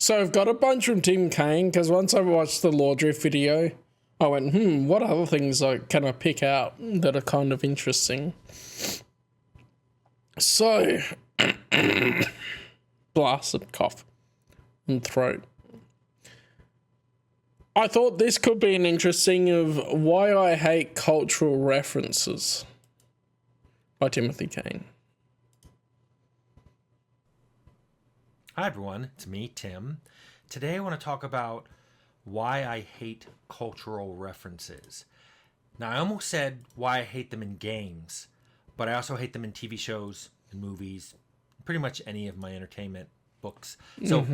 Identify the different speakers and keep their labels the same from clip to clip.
Speaker 1: So I've got a bunch from Team Cain because once I watched the Law Drift video, I went, what other things can I pick out that are kind of interesting? So, blasted cough and throat. I thought this could be an interesting of why I hate cultural references by Timothy Cain.
Speaker 2: Hi everyone, it's me, Tim. Today I want to talk about why I hate cultural references. Now I almost said why I hate them in games, but I also hate them in TV shows and movies, pretty much any of my entertainment books. So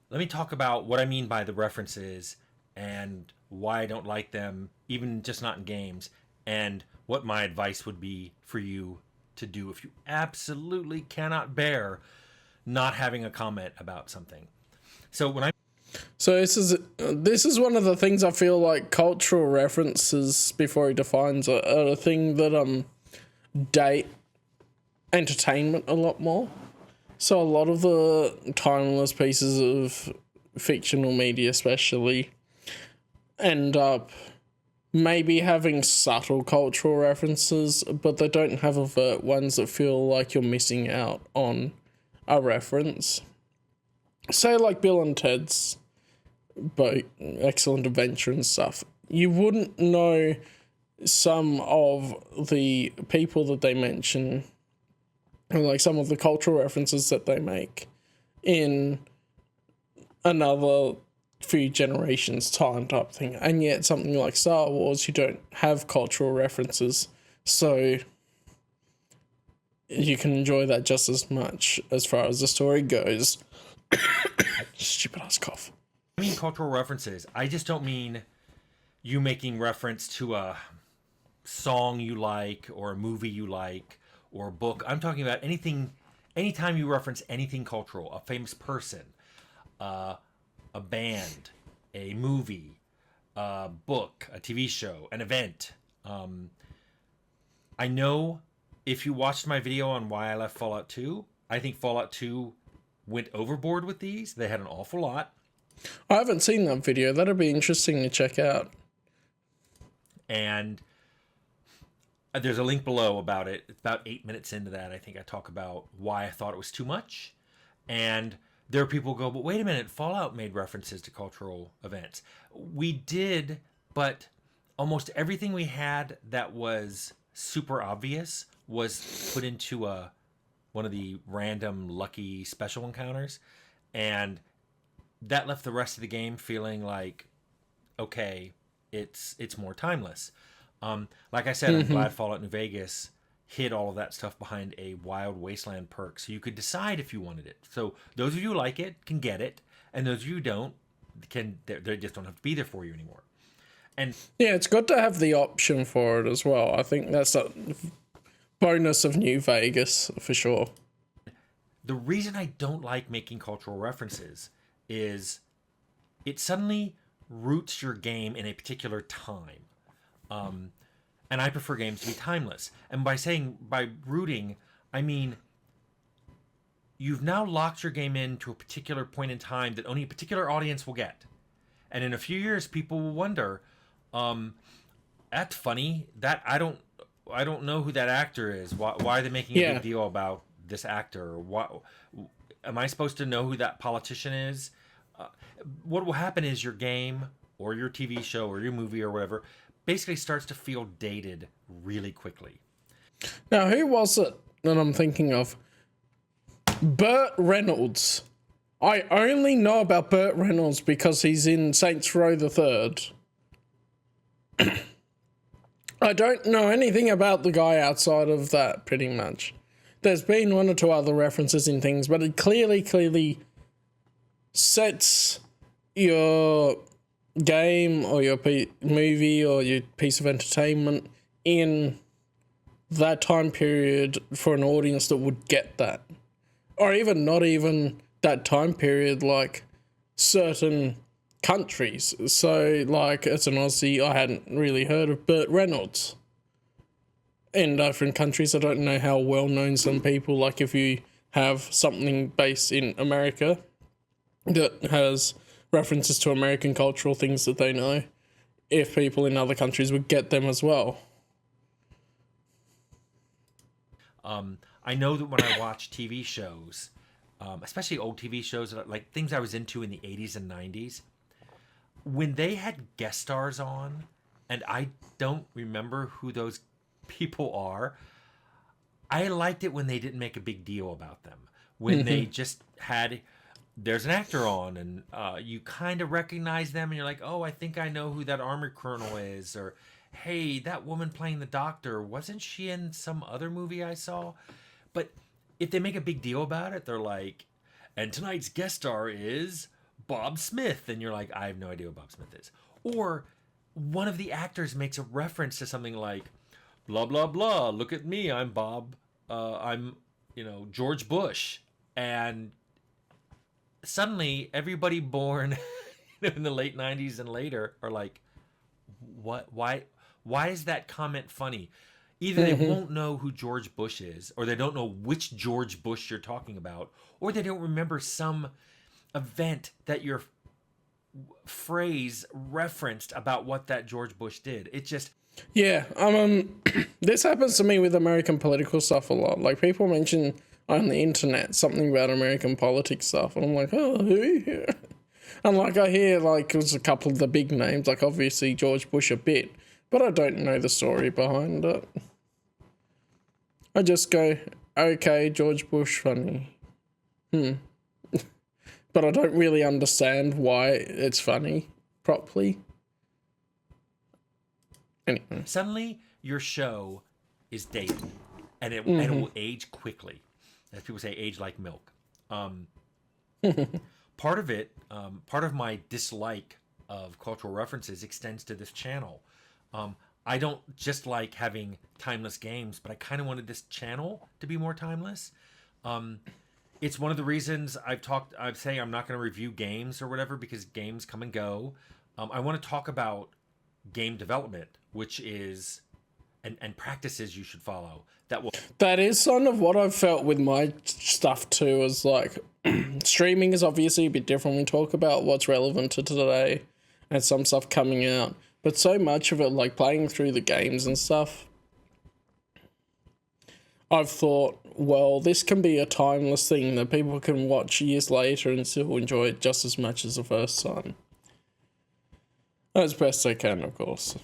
Speaker 2: let me talk about what I mean by the references and why I don't like them, even just not in games, and what my advice would be for you to do if you absolutely cannot bear not having a comment about something. So
Speaker 1: this is one of the things I feel like cultural references, before he defines it, are a thing that date entertainment a lot more. So a lot of the timeless pieces of fictional media especially end up maybe having subtle cultural references, but they don't have overt ones that feel like you're missing out on a reference. Say like Bill and Ted's Excellent Adventure and stuff. You wouldn't know some of the people that they mention, or like some of the cultural references that they make in another few generations time type thing. And yet something like Star Wars, you don't have cultural references, so you can enjoy that just as much as far as the story goes. Stupid ass cough.
Speaker 2: I mean cultural references. I just don't mean you making reference to a song you like or a movie you like or a book. I'm talking about anything, anytime you reference anything cultural, a famous person, a band, a movie, a book, a TV show, an event. I know if you watched my video on why I left Fallout 2, I think Fallout 2 went overboard with these. They had an awful lot.
Speaker 1: I haven't seen that video. That'll be interesting to check out.
Speaker 2: And there's a link below about it. It's about 8 minutes into that. I think I talk about why I thought it was too much. And there are people who go, but wait a minute, Fallout made references to cultural events. We did, but almost everything we had that was super obvious was put into one of the random lucky special encounters. And that left the rest of the game feeling like, okay, it's more timeless. Like I said, I'm glad Fallout New Vegas hid all of that stuff behind a Wild Wasteland perk, so you could decide if you wanted it. So those of you who like it can get it, and those of you who don't they just don't have to be there for you anymore. And
Speaker 1: yeah, it's good to have the option for it as well. I think that's a bonus of New Vegas for sure.
Speaker 2: The reason I don't like making cultural references is it suddenly roots your game in a particular time. And I prefer games to be timeless. And by rooting, I mean you've now locked your game into a particular point in time that only a particular audience will get. And in a few years, people will wonder, that's funny. That I don't know who that actor is. Why are they making a big deal about this actor? What am I supposed to know who that politician is? What will happen is your game or your TV show or your movie or whatever basically starts to feel dated really quickly.
Speaker 1: Now, who was it that I'm thinking of? Burt Reynolds. I only know about Burt Reynolds because he's in Saints Row the Third. I don't know anything about the guy outside of that, pretty much. There's been one or two other references in things, but it clearly sets your game or your movie or your piece of entertainment in that time period for an audience that would get that. Or even not even that time period, like certain countries. So, like, as an Aussie, I hadn't really heard of Burt Reynolds. In different countries, I don't know how well known some people, like if you have something based in America, that has references to American cultural things that they know, if people in other countries would get them as well.
Speaker 2: I know that when I watch TV shows, especially old TV shows, like things I was into in the 80s and 90s, when they had guest stars on, and I don't remember who those people are, I liked it when they didn't make a big deal about them. When they just had, there's an actor on, and you kind of recognize them, and you're like, oh, I think I know who that army colonel is, or hey, that woman playing the doctor, wasn't she in some other movie I saw? But if they make a big deal about it, they're like, and tonight's guest star is Bob Smith, and you're like, I have no idea what Bob Smith is. Or one of the actors makes a reference to something like, blah blah blah, look at me, I'm Bob, I'm George Bush, and suddenly everybody born in the late 90s and later are like, what, why is that comment funny? Either they won't know who George Bush is, or they don't know which George Bush you're talking about, or they don't remember some event that your phrase referenced about what that George Bush did. It just...
Speaker 1: Yeah, this happens to me with American political stuff a lot. Like, people mention on the internet something about American politics stuff, and I'm like, oh, who? And like, I hear like there's a couple of the big names, like obviously George Bush a bit, but I don't know the story behind it. I just go, okay, George Bush, funny. But I don't really understand why it's funny properly. Anyway.
Speaker 2: Suddenly, your show is dated, and it will age quickly. As people say, age like milk. Part of it, part of my dislike of cultural references extends to this channel. I don't just like having timeless games, but I kind of wanted this channel to be more timeless. It's one of the reasons I'm saying I'm not going to review games or whatever, because games come and go. I want to talk about game development, which is and practices you should follow. That
Speaker 1: is kind of what I've felt with my stuff too, is like streaming is obviously a bit different. We talk about what's relevant to today and some stuff coming out, but so much of it, like playing through the games and stuff, I've thought, well, this can be a timeless thing that people can watch years later and still enjoy it just as much as the first time. As best I can, of course.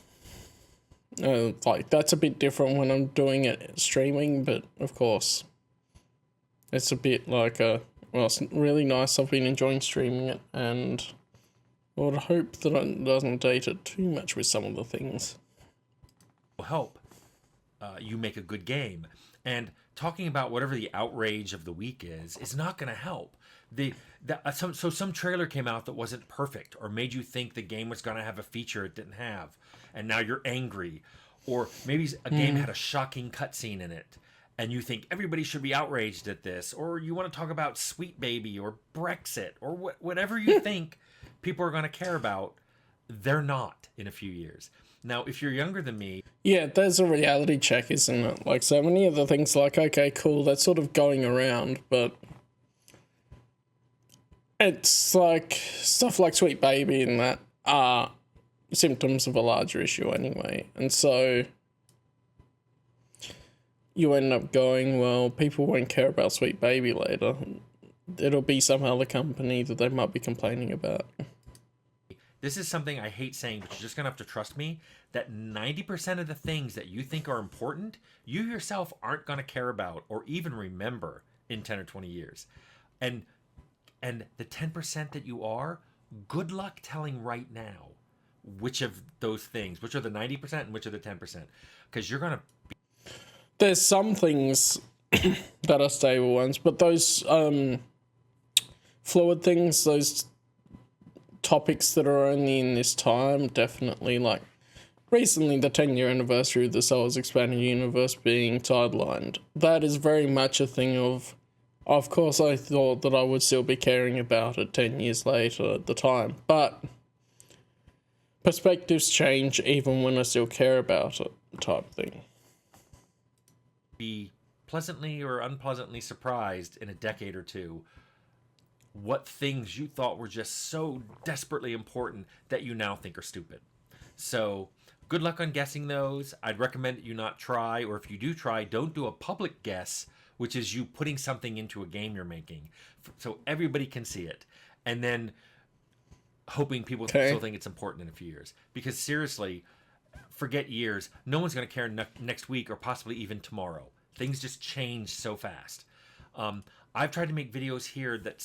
Speaker 1: Like, that's a bit different when I'm doing it streaming, but of course, it's a bit like it's really nice. I've been enjoying streaming it, and I would hope that it doesn't date it too much with some of the things.
Speaker 2: Will help you make a good game. And talking about whatever the outrage of the week is not going to help. Some trailer came out that wasn't perfect, or made you think the game was going to have a feature it didn't have, and now you're angry. Or maybe a game had a shocking cutscene in it, and you think everybody should be outraged at this. Or you want to talk about Sweet Baby or Brexit or whatever you think people are going to care about. They're not in a few years. Now, if you're younger than me...
Speaker 1: Yeah, there's a reality check, isn't it? Like, so many of the things, like, okay, cool, that's sort of going around, but it's like stuff like Sweet Baby and that are symptoms of a larger issue anyway. And so you end up going, well, people won't care about Sweet Baby later. It'll be some other company that they might be complaining about.
Speaker 2: This is something I hate saying, but you're just going to have to trust me, that 90% of the things that you think are important, you yourself aren't going to care about or even remember in 10 or 20 years. And the 10% that you are, good luck telling right now which of those things, which are the 90% and which are the 10%. Because you're going to...
Speaker 1: There's some things that are stable ones, but those fluid things, those topics that are only in this time, definitely, like recently the 10-year anniversary of the Star Wars Expanded Universe being sidelined, that is very much a thing of course I thought that I would still be caring about it 10 years later at the time, but perspectives change even when I still care about it, type thing.
Speaker 2: Be pleasantly or unpleasantly surprised in a decade or two what things you thought were just so desperately important that you now think are stupid. So good luck on guessing those. I'd recommend that you not try, or if you do try, don't do a public guess, which is you putting something into a game you're making so everybody can see it, and then hoping people still think it's important in a few years. Because seriously, forget years. No one's going to care next week or possibly even tomorrow. Things just change so fast. I've tried to make videos here that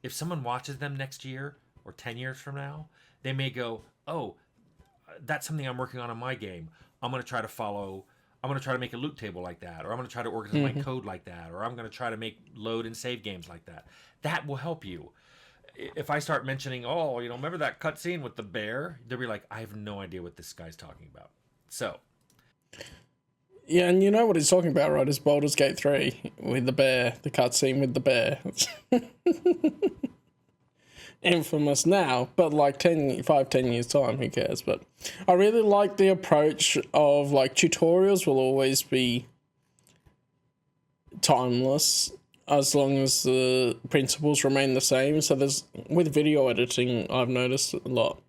Speaker 2: if someone watches them next year or 10 years from now, they may go, oh, that's something I'm working on in my game. I'm going to try to make a loot table like that, or I'm going to try to organize my code like that, or I'm going to try to make load and save games like that. That will help you. If I start mentioning, remember that cutscene with the bear? They'll be like, I have no idea what this guy's talking about. So.
Speaker 1: Yeah, and you know what he's talking about, right? Is Baldur's Gate 3 with the bear, the cutscene with the bear. Infamous now, but like 10 years time, who cares? But I really like the approach of like tutorials will always be timeless as long as the principles remain the same. So with video editing, I've noticed a lot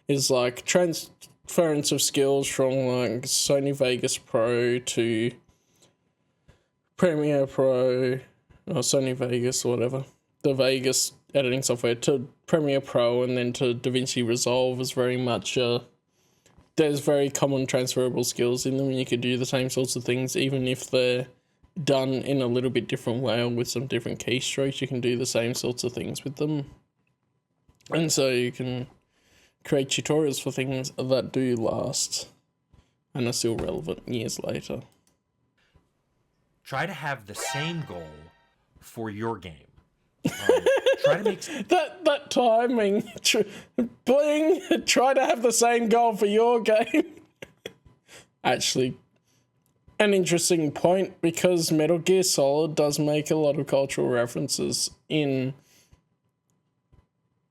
Speaker 1: is like transference of skills from like Sony Vegas Pro to Premiere Pro or Sony Vegas or whatever, the Vegas editing software, to Premiere Pro and then to DaVinci Resolve is very much there's very common transferable skills in them, and you could do the same sorts of things even if they're done in a little bit different way or with some different keystrokes. You can do the same sorts of things with them, and so you can create tutorials for things that do last and are still relevant years later.
Speaker 2: Try to have the same goal for your game. Try to make
Speaker 1: that timing. Bling. Try to have the same goal for your game. Actually, an interesting point, because Metal Gear Solid does make a lot of cultural references in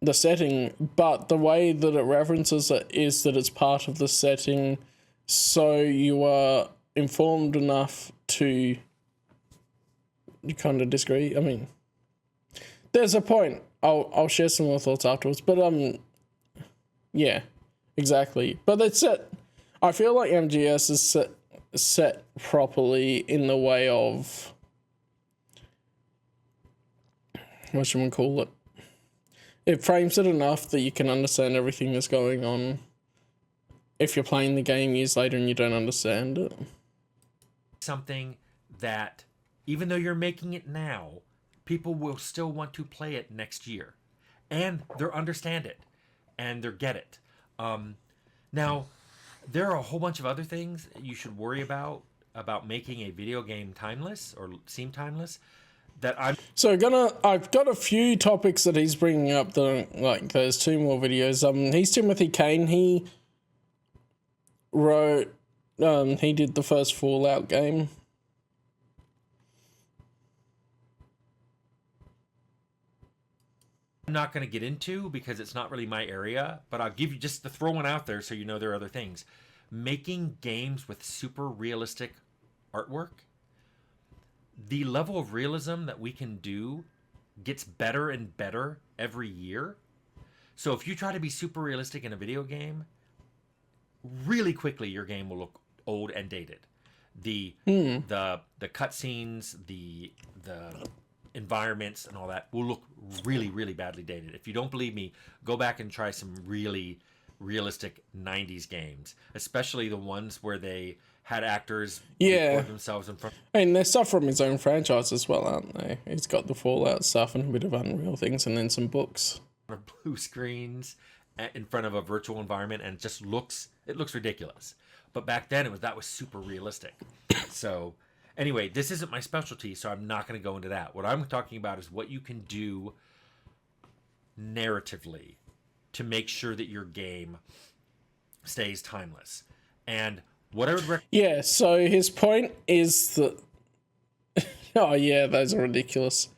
Speaker 1: the setting, but the way that it references it is that it's part of the setting, so you are informed enough to. You kind of disagree. I mean, there's a point. I'll share some more thoughts afterwards, but yeah, exactly. But that's it. I feel like MGS is set properly in the way of what should we call it? It frames it enough that you can understand everything that's going on if you're playing the game years later and you don't understand it.
Speaker 2: Something that, even though you're making it now, people will still want to play it next year. And they'll understand it. And they'll get it. Now, there are a whole bunch of other things you should worry about making a video game timeless or seem timeless.
Speaker 1: I've got a few topics that he's bringing up that like there's two more videos. He's Timothy Cain. He wrote he did the first Fallout game.
Speaker 2: I'm not going to get into because it's not really my area, but I'll give you just to throw one out there so you know there are other things. Making games with super realistic artwork. The level of realism that we can do gets better and better every year. So if you try to be super realistic in a video game, really quickly your game will look old and dated. The cutscenes, the environments and all that will look really, really badly dated. If you don't believe me, go back and try some really realistic 90s games, especially the ones where they had actors record themselves in front.
Speaker 1: I mean, there's stuff from his own franchise as well, aren't they? He's got the Fallout stuff and a bit of Unreal things and then some books.
Speaker 2: Blue screens in front of a virtual environment, and it looks ridiculous. But back then that was super realistic. So anyway, this isn't my specialty, so I'm not going to go into that. What I'm talking about is what you can do narratively to make sure that your game stays timeless. And what I would recommend...
Speaker 1: so his point is that... oh, yeah, those are ridiculous.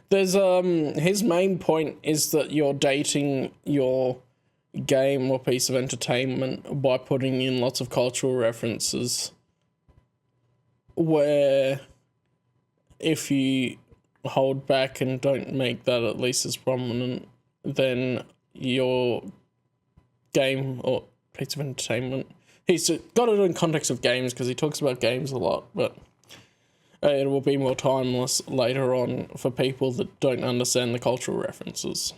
Speaker 1: There's his main point is that you're dating your game or piece of entertainment by putting in lots of cultural references, where if you hold back and don't make that at least as prominent, then your game or piece of entertainment. He's got it in context of games because he talks about games a lot, but it will be more timeless later on for people that don't understand the cultural references.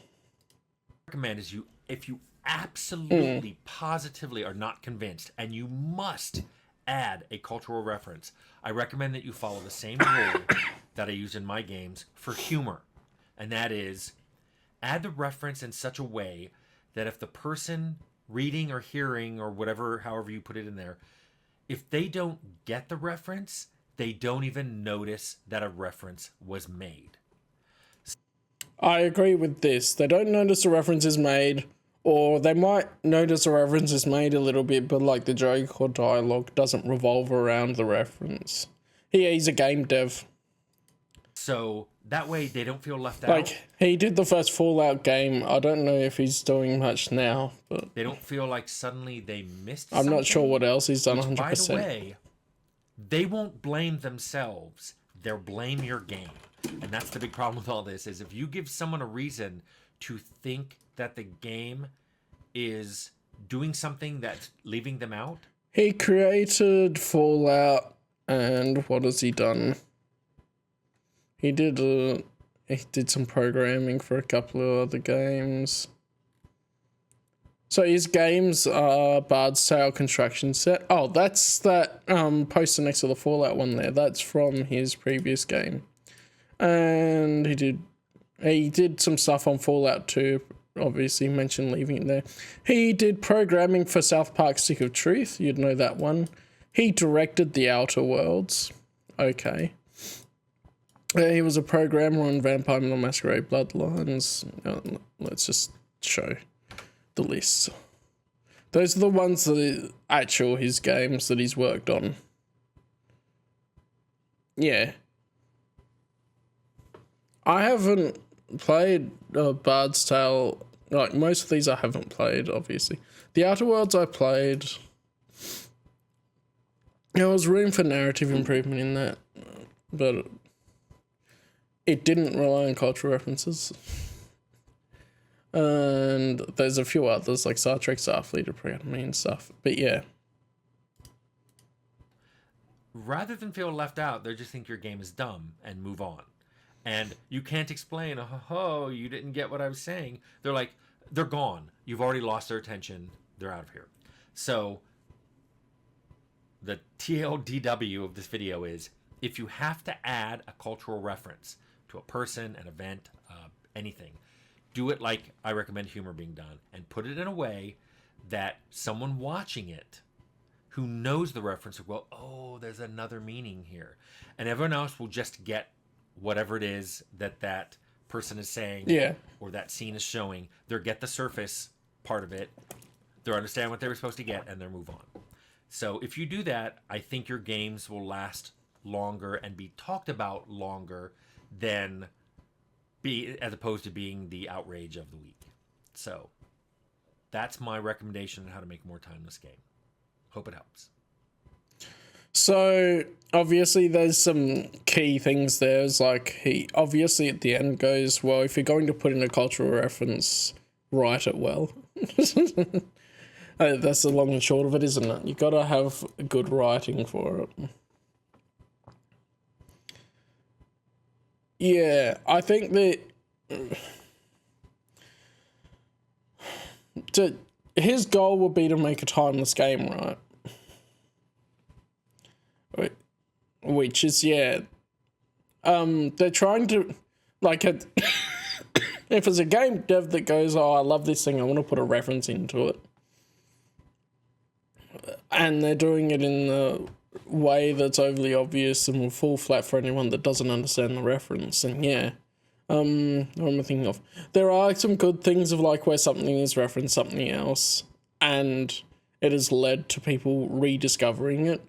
Speaker 2: Recommend is if you absolutely positively are not convinced and you must add a cultural reference, I recommend that you follow the same rule that I use in my games for humor, and that is add the reference in such a way that if the person reading or hearing or whatever, however you put it in there, if they don't get the reference, they don't even notice that a reference was made.
Speaker 1: I agree with this. They don't notice a reference is made, or they might notice a reference is made a little bit, but like the joke or dialogue doesn't revolve around the reference. He's a game dev.
Speaker 2: So that way they don't feel left out.
Speaker 1: Like, he did the first Fallout game. I don't know if he's doing much now, but
Speaker 2: they don't feel like suddenly they missed
Speaker 1: I'm
Speaker 2: something.
Speaker 1: not sure what else he's done 100%.
Speaker 2: By the way, they won't blame themselves. They'll blame your game. And that's the big problem with all this, is if you give someone a reason to think that the game is doing something that's leaving them out.
Speaker 1: He created Fallout, and what has he done? He did some programming for a couple of other games. So his games are Bard's Tale Construction Set. Oh, that's that poster next to the Fallout one there. That's from his previous game. And he did some stuff on Fallout 2. Obviously mentioned leaving it there. He did programming for South Park Stick of Truth. You'd know that one. He directed The Outer Worlds. Okay. He was a programmer on Vampire the Masquerade Bloodlines. Let's just show the list. Those are the ones that are actual his games that he's worked on. Yeah. I haven't played Bard's Tale. Like, most of these I haven't played, obviously. The Outer Worlds I played. There was room for narrative improvement in that, but it didn't rely on cultural references. And there's a few others, like Star Trek Starfleet Academy and stuff. But yeah.
Speaker 2: Rather than feel left out, they just think your game is dumb and move on. And you can't explain, oh, you didn't get what I was saying. They're like, they're gone. You've already lost their attention. They're out of here. So the TLDW of this video is, if you have to add a cultural reference to a person, an event, anything, do it like I recommend humor being done, and put it in a way that someone watching it who knows the reference will go, oh, there's another meaning here. And everyone else will just get whatever it is that person is saying, or that scene is showing. They'll get the surface part of it. They'll understand what they were supposed to get, and they'll move on. So if you do that, I think your games will last longer and be talked about longer than as opposed to being the outrage of the week. So that's my recommendation on how to make a more timeless game. Hope it helps.
Speaker 1: So obviously there's some key things there. It's like he obviously at the end goes, well, if you're going to put in a cultural reference, write it well. That's the long and short of it, isn't it? You got to have good writing for it. Yeah, I think that his goal would be to make a timeless game, right? Which is, they're trying to, like, if it's a game dev that goes, oh, I love this thing, I want to put a reference into it, and they're doing it in the way that's overly obvious and will fall flat for anyone that doesn't understand the reference, and what am I thinking of? There are some good things of, like, where something is referenced something else, and it has led to people rediscovering it.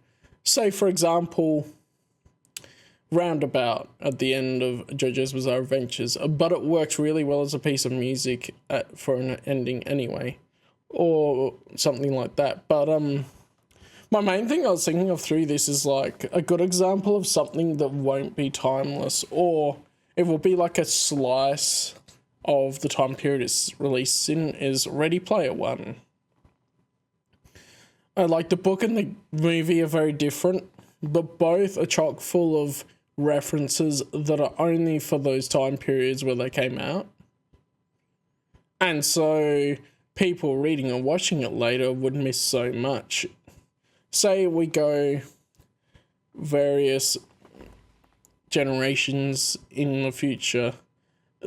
Speaker 1: Say, for example, Roundabout at the end of JoJo's Bizarre Adventures, but it works really well as a piece of music for an ending anyway, or something like that. But my main thing I was thinking of through this is, like, a good example of something that won't be timeless, or it will be like a slice of the time period it's released in, is Ready Player One. Like, the book and the movie are very different, but both are chock full of references that are only for those time periods where they came out. And so people reading and watching it later would miss so much. Say we go various generations in the future,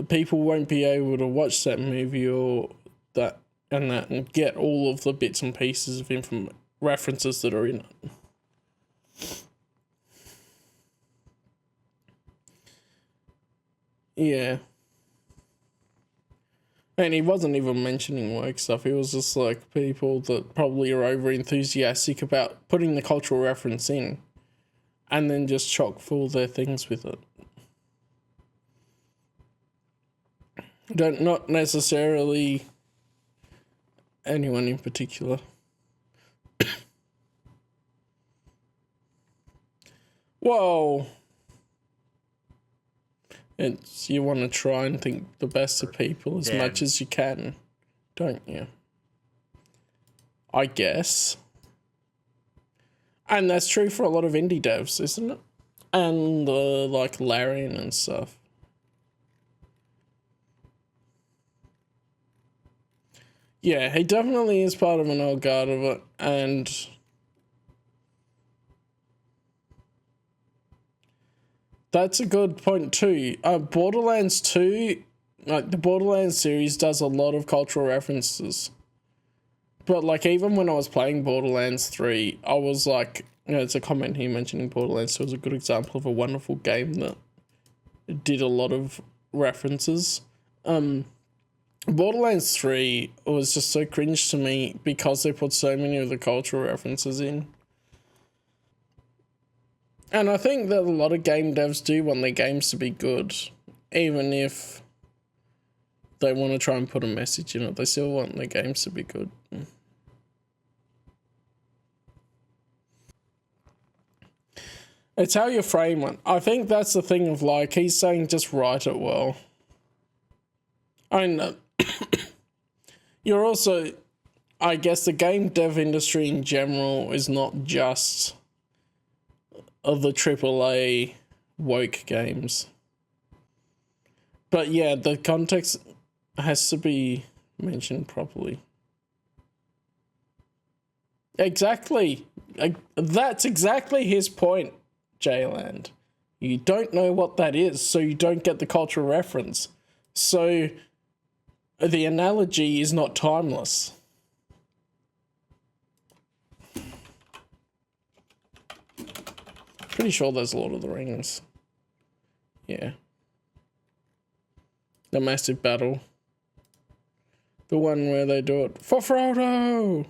Speaker 1: people won't be able to watch that movie or that and get all of the bits and pieces of references that are in it. Yeah. And he wasn't even mentioning work stuff. He was just like people that probably are over enthusiastic about putting the cultural reference in and then just chock full their things with it. Not necessarily anyone in particular. Whoa. You want to try and think the best of people as much as you can, don't you? I guess. And that's true for a lot of indie devs, isn't it? And like Larian and stuff. Yeah, he definitely is part of an old guard of it, and that's a good point too. Borderlands 2, like the Borderlands series does a lot of cultural references. But like even when I was playing Borderlands 3, I was like, it's a comment here mentioning Borderlands 2 was a good example of a wonderful game that did a lot of references. Borderlands 3 was just so cringe to me because they put so many of the cultural references in. And I think that a lot of game devs do want their games to be good, even if they want to try and put a message in it. They still want their games to be good. It's how you frame it. I think that's the thing of like, he's saying just write it well. I know. You're also, I guess the game dev industry in general is not just of the AAA woke games. But yeah, the context has to be mentioned properly. Exactly. That's exactly his point, Jayland. You don't know what that is, so you don't get the cultural reference. So the analogy is not timeless. Pretty sure there's Lord of the Rings. Yeah. The massive battle. The one where they do it for Frodo!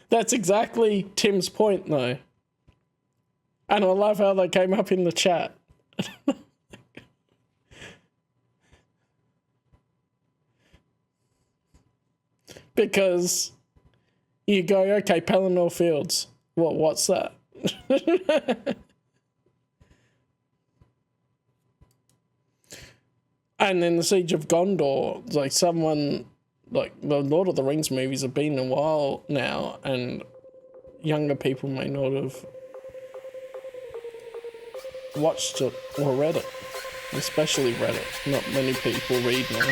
Speaker 1: That's exactly Tim's point, though. And I love how they came up in the chat. Because you go, okay, Pelennor Fields. What's that? And then the Siege of Gondor, like someone, like the Lord of the Rings movies have been a while now, and younger people may not have watched it or read it, especially read it. Not many people read now.